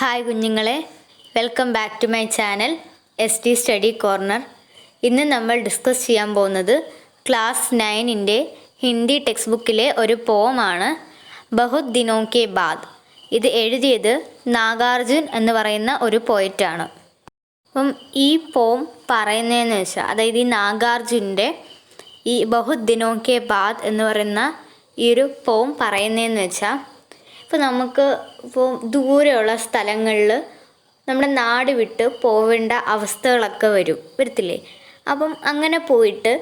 Hi കുഞ്ഞുങ്ങളെ, welcome back to my channel ST study corner. ഇന്ന് നമ്മൾ ഡിസ്കസ് ചെയ്യാൻ പോകുന്നത് ക്ലാസ് 9ൻ്റെ ഹിന്ദി ടെക്സ്റ്റ് ബുക്കിലെ ഒരു പോമാണ് ബഹുത് ദിനോ കെ ബാദ്. ഇത് എഴുതിയത് നാഗാർജുൻ എന്ന് പറയുന്ന ഒരു പോയറ്റാണ്. അപ്പം ഈ പോം പറയുന്നതെന്ന് വെച്ചാൽ, അതായത് ഈ നാഗാർജുൻ്റെ ഈ ബഹുത് ദിനോ കെ ബാദ് എന്ന് പറയുന്ന ഈ ഒരു പോം പറയുന്നതെന്ന് വെച്ചാൽ, ഇപ്പോൾ നമുക്ക് ദൂരെയുള്ള സ്ഥലങ്ങളിൽ നമ്മുടെ നാട് വിട്ട് പോവേണ്ട അവസ്ഥകളൊക്കെ വരത്തില്ലേ. അപ്പം അങ്ങനെ പോയിട്ട്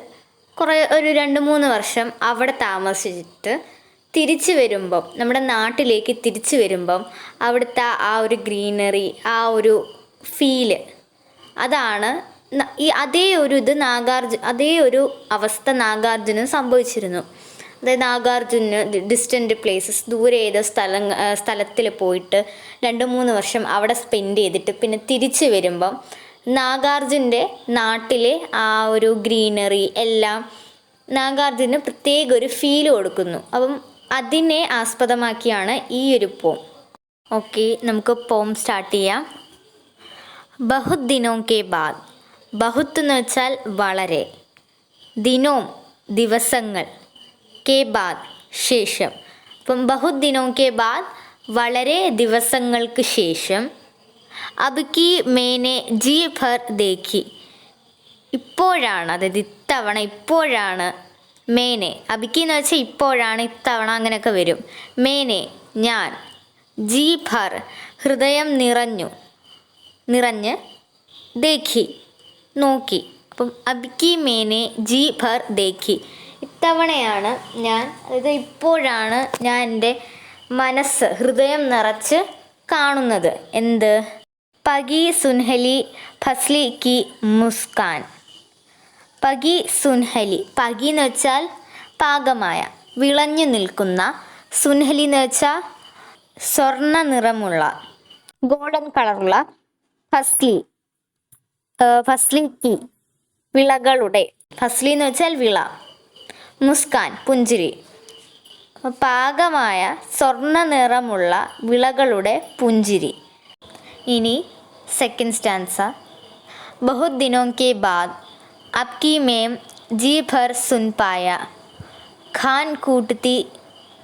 ഒരു 2-3 വർഷം അവിടെ താമസിച്ചിട്ട് തിരിച്ചു വരുമ്പം, നമ്മുടെ നാട്ടിലേക്ക് തിരിച്ചു വരുമ്പം അവിടുത്തെ ആ ഒരു ഗ്രീനറി, ആ ഒരു ഫീല്, അതാണ് അതേ ഒരു അവസ്ഥ നാഗാർജുനും സംഭവിച്ചിരുന്നു. അതായത് നാഗാർജുന് ഡിസ്റ്റൻറ്റ് പ്ലേസസ്, ദൂരെ ഏതോ സ്ഥലത്തിൽ പോയിട്ട് 2-3 വർഷം അവിടെ സ്പെൻഡ് ചെയ്തിട്ട് പിന്നെ തിരിച്ചു വരുമ്പം നാഗാർജുൻ്റെ നാട്ടിലെ ആ ഒരു ഗ്രീനറി എല്ലാം നാഗാർജുന് പ്രത്യേക ഒരു ഫീൽ കൊടുക്കുന്നു. അപ്പം അതിനെ ആസ്പദമാക്കിയാണ് ഈ ഒരു പോം. ഓക്കെ, നമുക്ക് പോം സ്റ്റാർട്ട് ചെയ്യാം. ബഹുത് ദിനോ കെ ബാദ്. ബഹുത്ത് എന്ന് വെച്ചാൽ വളരെ, ദിനോം ദിവസങ്ങൾ, കെ ബാദ് ശേഷം. അപ്പം ബഹുത് ദിനോ കെ ബാദ് വളരെ ദിവസങ്ങൾക്ക് ശേഷം. അബ് കി മേനെ ജി ഭർ ദേഖി, ഇപ്പോഴാണ്, അതായത് ഇത്തവണ, ഇപ്പോഴാണ്. മേനെ, അബിക്കി എന്ന് വെച്ചാൽ ഇപ്പോഴാണ്, ഇത്തവണ അങ്ങനെയൊക്കെ വരും. മേനെ ഞാൻ, ജി ഭർ ഹൃദയം നിറഞ്ഞ്, ദേഖി നോക്കി. അപ്പം അബിക്കി മേനെ ജി ഭർ ദേഖി, ഇത്തവണയാണ് ഞാൻ, അതായത് ഇപ്പോഴാണ് ഞാൻ എൻ്റെ ഹൃദയം നിറച്ച് കാണുന്നത്. എന്ത്? പഗി സുൻഹലി ഫസ്ലി കി മുസ്കാൻ. പഗി സുൻഹലി, പഗി എന്ന് വെച്ചാൽ പാകമായ, വിളഞ്ഞു നിൽക്കുന്ന. സുൻഹലി എന്ന് വെച്ചാൽ സ്വർണ്ണ നിറമുള്ള, ഗോൾഡൻ കളറുള്ള. ഫസ്ലി കി വിളകളുടെ, ഫസ്ലി എന്ന് വെച്ചാൽ വിള. മുസ്കാൻ പുഞ്ചിരി, പാകമായ സ്വർണ്ണ നിറമുള്ള വിളകളുടെ പുഞ്ചിരി. ഇനി സെക്കൻഡ് സ്റ്റാൻസ. ബഹുത് ദിനോ കെ ബാദ് അബ്കി മേം ജി ഭർ സുൻ പായ, ഖാൻ കൂട്ടത്തി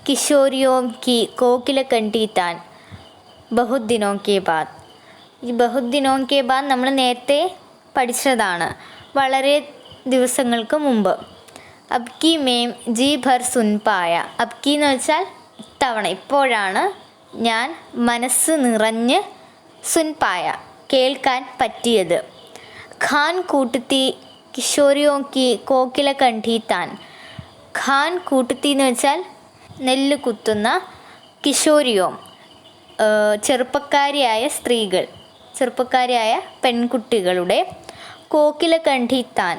കിശോരിയോ കി കോകില കണ്ടി താൻ. ബഹുത് ദിനോ കെ ബാദ്. ഈ ബഹുത് ദിനോ കെ ബാദ് നമ്മൾ നേരത്തെ പഠിച്ചതാണ്, വളരെ ദിവസങ്ങൾക്ക് മുമ്പ്. അബ്കി മേം ജി ഭർ സുൻ പായ. അബ്കി എന്ന് വെച്ചാൽ ഇത്തവണ, ഇപ്പോഴാണ് ഞാൻ മനസ്സ് നിറഞ്ഞ്, സുൻ പായ കേൾക്കാൻ പറ്റിയത്. ഖാൻ കൂട്ടത്തി കിശോരിയോ കി കോകില കണ്ടി താൻ. ഖാൻ കൂട്ടത്തി എന്ന് വെച്ചാൽ നെല്ല് കുത്തുന്ന, കിശോരിയോ ചെറുപ്പക്കാരിയായ സ്ത്രീകൾ, ചെറുപ്പക്കാരിയായ പെൺകുട്ടികളുടെ, കോകില കണ്ടി താൻ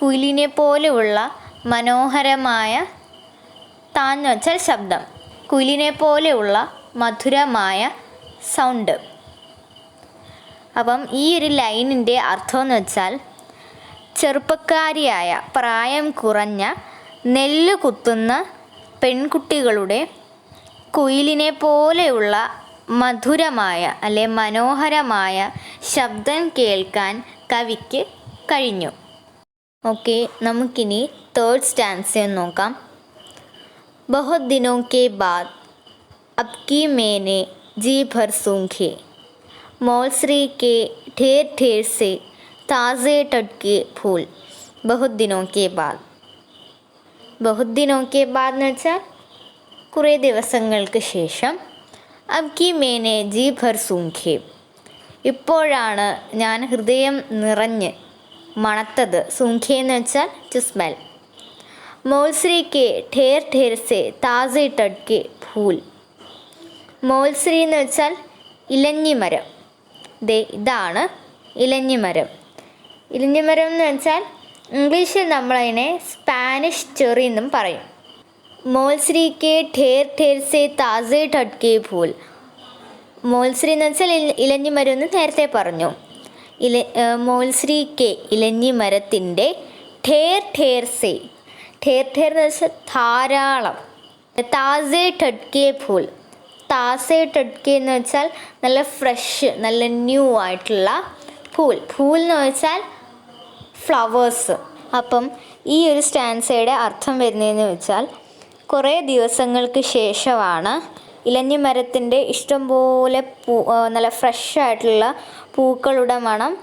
കുയിലിനെ പോലെയുള്ള മനോഹരമായ, താൻ എന്ന് വെച്ചാൽ ശബ്ദം, കുയിലിനെ പോലെയുള്ള മധുരമായ സൗണ്ട്. അപ്പം ഈ ഒരു ലൈനിൻ്റെ അർത്ഥം എന്ന് വെച്ചാൽ, ചെറുപ്പക്കാരിയായ, പ്രായം കുറഞ്ഞ, നെല്ല് കുത്തുന്ന പെൺകുട്ടികളുടെ കുയിലിനെ പോലെയുള്ള മധുരമായ അല്ലെ മനോഹരമായ ശബ്ദം കേൾക്കാൻ കവിക്ക് കഴിഞ്ഞു. ഓക്കെ, നമുക്കിനി തേർഡ് സ്റ്റാൻസ നോക്കാം. ബഹുത് ദിനോ കെ ബാദ് അബ്കി മേനെ ജി ഭർ സൂംഘെ, മൗൽശ്രീ കെ ഠേർ ഠേർ സെ താസെ ടട്കെ ഫൂൽ. ബഹുത് ദിനോ കെ ബാദ്. ബഹുത് ദിനോ കെ ബാദ് എന്ന് വെച്ചാൽ കുറേ ദിവസങ്ങൾക്ക് ശേഷം. അബ്കി മേനെ ജി ഭർ സൂംഘെ, ഇപ്പോഴാണ് ഞാൻ ഹൃദയം നിറഞ്ഞ് മണത്തത്. സൂംഘെ എന്ന് വെച്ചാൽ ടു സ്മെൽ. മൗൽശ്രീ കെ ഠേർ ഠേർ സെ താസെ ടട്കെ ഫൂൽ. മൗൽശ്രീ എന്ന് വെച്ചാൽ ഇലഞ്ഞിമരം. ഇതാണ് ഇലഞ്ഞിമരം. ഇലഞ്ഞിമരം എന്ന് വെച്ചാൽ ഇംഗ്ലീഷിൽ നമ്മളതിനെ സ്പാനിഷ് ചെറി എന്നും പറയും. മൗൽശ്രീ കെ ഠേർ ഠേർ സെ താസെ ടട്കെ ഫൂൽ. മൗൽശ്രീ എന്ന് വെച്ചാൽ ഇലഞ്ഞിമരം എന്ന് നേരത്തെ പറഞ്ഞു. മൗൽശ്രീ കെ ഇലഞ്ഞിമരത്തിൻ്റെ, ഠേർ ഠേർ സെ, ഠേർ ഠേർ എന്ന് വെച്ചാൽ ധാരാളം, താസെ ടട്കെ ഫൂൽ, താസെ ടട്കെ എന്ന് വെച്ചാൽ നല്ല ഫ്രഷ്, നല്ല ന്യൂ ആയിട്ടുള്ള പൂൽ. പൂൽ എന്ന് വെച്ചാൽ ഫ്ലവേഴ്സ്. അപ്പം ഈ ഒരു സ്റ്റാൻസയുടെ അർത്ഥം വരുന്നതെന്ന് വെച്ചാൽ കുറേ ദിവസങ്ങൾക്ക് ശേഷമാണ് ഇലഞ്ഞിമരത്തിൻ്റെ ഇഷ്ടംപോലെ നല്ല ഫ്രഷ് ആയിട്ടുള്ള പൂക്കളുടെ മണം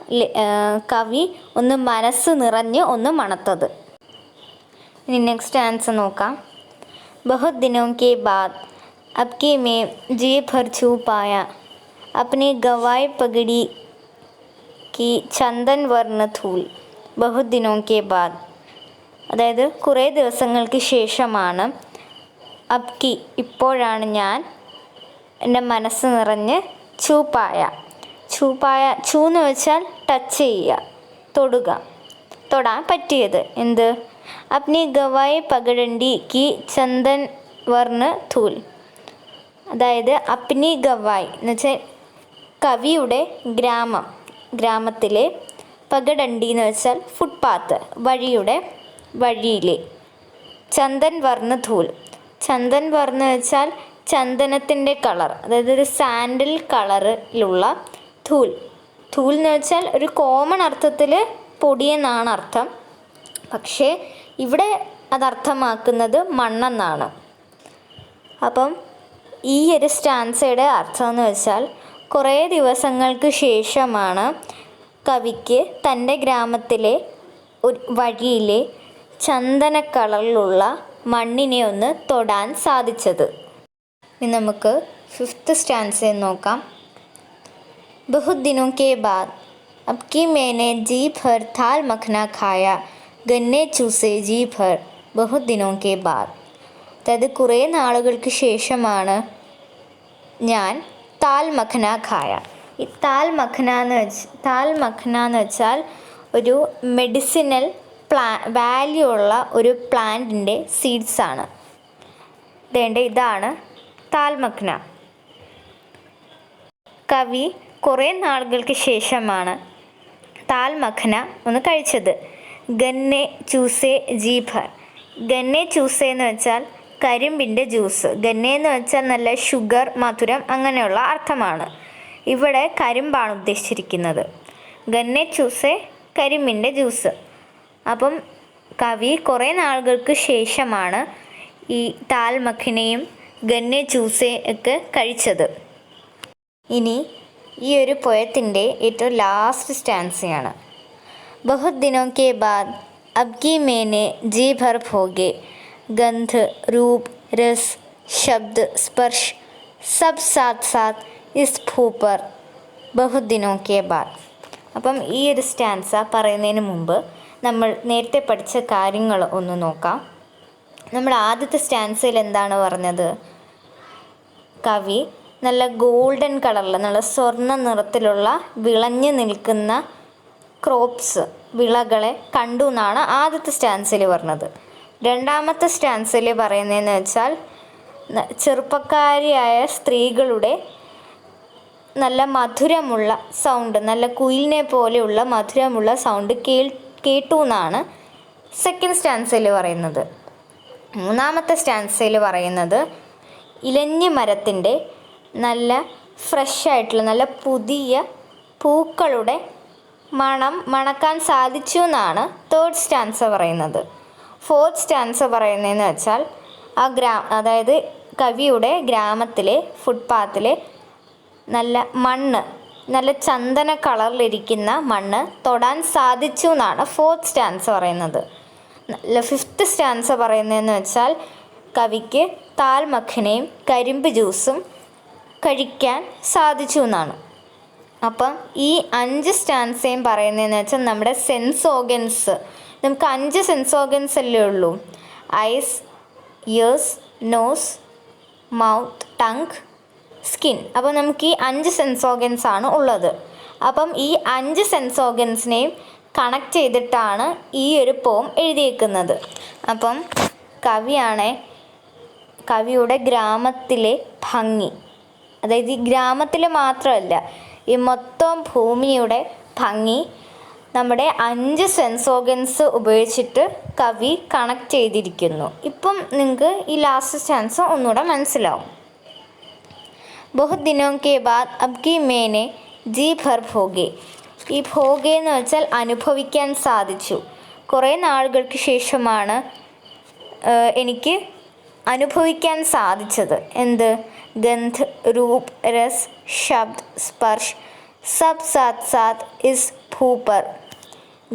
കവി ഒന്ന് മനസ്സ് നിറഞ്ഞ് ഒന്ന് മണത്തത്. ഇനി നെക്സ്റ്റ് ആൻസർ നോക്കാം. ബഹുത് ദിനോं के बाद अब की मैं जी भर छू पाया अपनी गवाई पगड़ी की ചന്ദൻ വർണ്ണ ധൂൽ. ബഹുത് ദിനോं के बाद, അതായത് കുറേ ദിവസങ്ങൾക്ക് ശേഷമാണ്, അബ്കി ഇപ്പോഴാണ് ഞാൻ, എൻ്റെ മനസ്സ് നിറഞ്ഞ് ചൂപ്പായ. ചൂപ്പായ, ചൂ എന്ന് വെച്ചാൽ ടച്ച് ചെയ്യുക, തൊടുക, തൊടാൻ പറ്റിയത്. എന്ത്? അപ്നി ഗവായി പകടണ്ടി കി ചന്ദൻ വർണ്ണ ധൂൽ. അതായത് അപ്നി ഗവായ് എന്ന് വെച്ചാൽ കവിയുടെ ഗ്രാമത്തിലെ, പകടണ്ടി എന്ന് വെച്ചാൽ ഫുട്പാത്ത്, വഴിയിലെ, ചന്ദൻ വർണ്ണ ധൂൽ. ചന്ദൻ വർണ്ണ വെച്ചാൽ ചന്ദനത്തിൻ്റെ കളർ, അതായത് ഒരു സാൻഡിൽ കളറിലുള്ള ധൂൽ. ധൂൽ എന്ന് വെച്ചാൽ ഒരു കോമൺ അർത്ഥത്തിൽ പൊടിയെന്നാണ് അർത്ഥം. പക്ഷേ ഇവിടെ അതർത്ഥമാക്കുന്നത് മണ്ണെന്നാണ്. അപ്പം ഈ ഒരു സ്റ്റാൻസയുടെ അർത്ഥം എന്ന് വെച്ചാൽ കുറേ ദിവസങ്ങൾക്ക് ശേഷമാണ് കവിക്ക് തൻ്റെ ഗ്രാമത്തിലെ ഒരു വഴിയിലെ ചന്ദന കളറിലുള്ള മണ്ണിനെ ഒന്ന് തൊടാൻ സാധിച്ചത്. ഇനി നമുക്ക് 5th സ്റ്റാൻസ നോക്കാം. बहुत दिनों के बाद अब की मैंने जी भर थाल मखना खाया गन्ने चूसे जी भर बहुत दिनों के बाद. അതായത് കുറേ നാളുകൾക്ക് ശേഷമാണ് ഞാൻ താൽ മഖന ഖായ. ഈ താൽ മഖന എന്ന് വെച്ചാൽ ഒരു മെഡിസിനൽ വാല്യൂ ഉള്ള ഒരു പ്ലാന്റിൻ്റെ സീഡ്സാണ്. ഇതാണ് താൽ മഖന. കവി കുറേ നാളുകൾക്ക് ശേഷമാണ് താൽ മഖന ഒന്ന് കഴിച്ചത്. ഗന്നെ ചൂസെ ജി ഭർ. ഗന്നെ ചൂസെ എന്ന് വെച്ചാൽ കരിമ്പിൻ്റെ ജ്യൂസ്. ഗന്നെ എന്ന് വെച്ചാൽ നല്ല ഷുഗർ, മധുരം അങ്ങനെയുള്ള അർത്ഥമാണ്. ഇവിടെ കരിമ്പാണ് ഉദ്ദേശിച്ചിരിക്കുന്നത്. ഗന്നെ ചൂസെ കരിമ്പിൻ്റെ ജ്യൂസ്. അപ്പം കവി കുറേ നാളുകൾക്ക് ശേഷമാണ് ഈ താൽ മഖനയും ഗന്നെ ചൂസെ ഒക്കെ കഴിച്ചത്. ഇനി ഈ ഒരു പോയത്തിൻ്റെ ഏറ്റവും ലാസ്റ്റ് സ്റ്റാൻസയാണ്. ബഹുത് ദിനോं के बाद अब की मैंने जी भर भोगे गंध रूप रस शब्द स्पर्श सब साथ साथ इस भू पर बहुत दिनों के बाद. അപ്പം ഈ ഒരു സ്റ്റാൻസ പറയുന്നതിന് മുമ്പ് നമ്മൾ നേരത്തെ പഠിച്ച കാര്യങ്ങൾ ഒന്ന് നോക്കാം. നമ്മൾ ആദ്യത്തെ സ്റ്റാൻസയിൽ എന്താണ് പറഞ്ഞത്? കവി നല്ല ഗോൾഡൻ കളറിൽ, നല്ല സ്വർണ്ണ നിറത്തിലുള്ള വിളഞ്ഞു നിൽക്കുന്ന വിളകളെ കണ്ടു എന്നാണ് ആദ്യത്തെ സ്റ്റാൻസയിൽ പറഞ്ഞത്. രണ്ടാമത്തെ സ്റ്റാൻസയിൽ പറയുന്നതെന്ന് വെച്ചാൽ ചെറുപ്പക്കാരിയായ സ്ത്രീകളുടെ നല്ല മധുരമുള്ള സൗണ്ട്, നല്ല കുയിലിനെ പോലെയുള്ള മധുരമുള്ള സൗണ്ട് കേട്ടു എന്നാണ് സെക്കൻഡ് സ്റ്റാൻസയിൽ പറയുന്നത്. മൂന്നാമത്തെ സ്റ്റാൻസയിൽ പറയുന്നത് ഇലഞ്ഞി മരത്തിൻ്റെ നല്ല ഫ്രഷായിട്ടുള്ള നല്ല പുതിയ പൂക്കളുടെ മണക്കാൻ സാധിച്ചു എന്നാണ് തേർഡ് സ്റ്റാൻസ പറയുന്നത്. ഫോർത്ത് സ്റ്റാൻസ പറയുന്നതെന്ന് വെച്ചാൽ അതായത് കവിയുടെ ഗ്രാമത്തിലെ ഫുട്പാത്തിലെ നല്ല മണ്ണ്, നല്ല ചന്ദന കളറിലിരിക്കുന്ന മണ്ണ് തൊടാൻ സാധിച്ചു എന്നാണ് ഫോർത്ത് സ്റ്റാൻസ പറയുന്നത്. ഫിഫ്ത്ത് സ്റ്റാൻസ പറയുന്നതെന്ന് വെച്ചാൽ കവിക്ക് താൽ മഖനയും കരിമ്പ് ജ്യൂസും കഴിക്കാൻ സാധിച്ചു എന്നാണ്. അപ്പം ഈ 5 സ്റ്റാൻസയും പറയുന്നതെന്ന് വെച്ചാൽ നമ്മുടെ സെൻസ് ഓർഗൻസ്, നമുക്ക് 5 സെൻസ് ഓർഗൻസ് അല്ലേ ഉള്ളൂ. Eyes, ears, nose, mouth, tongue, skin. അപ്പോൾ നമുക്ക് ഈ 5 സെൻസ് ഓർഗൻസ് ആണ് ഉള്ളത്. അപ്പം ഈ 5 സെൻസ് ഓർഗൻസിനെയും കണക്ട് ചെയ്തിട്ടാണ് ഈ ഒരു പോം എഴുതിയേക്കുന്നത്. അപ്പം കവിയുടെ ഗ്രാമത്തിലെ ഭംഗി, അതായത് ഈ ഗ്രാമത്തിൽ മാത്രമല്ല ഈ മൊത്തം ഭൂമിയുടെ ഭംഗി നമ്മുടെ 5 സെൻസ് ഓർഗൻസ് ഉപയോഗിച്ചിട്ട് കവി കണക്ട് ചെയ്തിരിക്കുന്നു. ഇപ്പം നിങ്ങൾക്ക് ഈ ലാസ്റ്റ് സ്റ്റാൻസ് ഒന്നുകൂടെ മനസ്സിലാവും. बहुत दिनों के बाद अब की मैंने जी भर भोगे. ഈ ഭോഗെ എന്ന് വെച്ചാൽ അനുഭവിക്കാൻ സാധിച്ചു. കുറേ നാളുകൾക്ക് ശേഷമാണ് എനിക്ക് അനുഭവിക്കാൻ സാധിച്ചത്. എന്ത്? ഗന്ധ്, രൂപ്, രസ്, ശബ്ദ്, സ്പർശ് സബ് സാത്ത് സാത്ത് ഇസ് ഭൂപർ.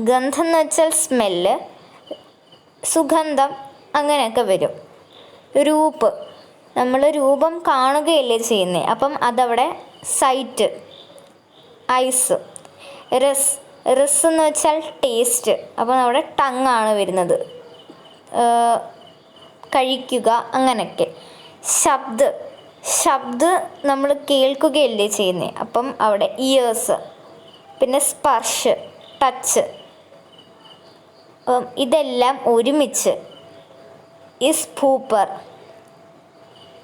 ഗന്ധം എന്ന് വെച്ചാൽ സ്മെല്ല്, സുഗന്ധം അങ്ങനെയൊക്കെ വരും. രൂപ്, നമ്മൾ രൂപം കാണുകയല്ലേ ചെയ്യുന്നത്, അപ്പം അതവിടെ സൈറ്റ്, ഐസ്. രസ്, രസ് എന്ന് വെച്ചാൽ ടേസ്റ്റ്, അപ്പം അവിടെ ടങ്ങാണ് വരുന്നത്, കഴിക്കുക അങ്ങനെയൊക്കെ. ശബ്ദ്, ശബ്ദ് നമ്മൾ കേൾക്കുകയല്ലേ ചെയ്യുന്നത്, അപ്പം അവിടെ ഇയേഴ്സ്. പിന്നെ സ്പർശ്, ടച്ച്. ഇതെല്ലാം ഒരുമിച്ച് ഇസ് ഭൂപർ.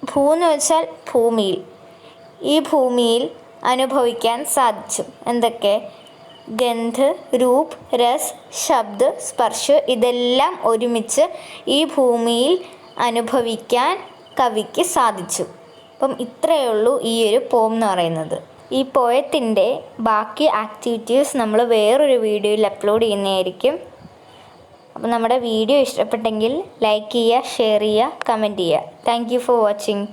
ഭൂ എന്ന് വെച്ചാൽ ഭൂമിയിൽ. ഈ ഭൂമിയിൽ അനുഭവിക്കാൻ സാധിച്ചു. എന്തൊക്കെ? ഗന്ധ്, രൂപ്, രസ്, ശബ്ദ്, സ്പർശ് ഇതെല്ലാം ഒരുമിച്ച് ഈ ഭൂമിയിൽ അനുഭവിക്കാൻ കവിക്ക് സാധിച്ചു. അപ്പം ഇത്രയേ ഉള്ളൂ ഈ ഒരു പോം എന്ന് പറയുന്നത്. ഈ പോയത്തിൻ്റെ ബാക്കി ആക്ടിവിറ്റീസ് നമ്മൾ വേറൊരു വീഡിയോയിൽ അപ്ലോഡ് ചെയ്യുന്നതായിരിക്കും. അപ്പോൾ നമ്മുടെ വീഡിയോ ഇഷ്ടപ്പെട്ടെങ്കിൽ ലൈക്ക് ചെയ്യുക, ഷെയർ ചെയ്യുക, കമൻറ്റ് ചെയ്യുക. Thank you for watching.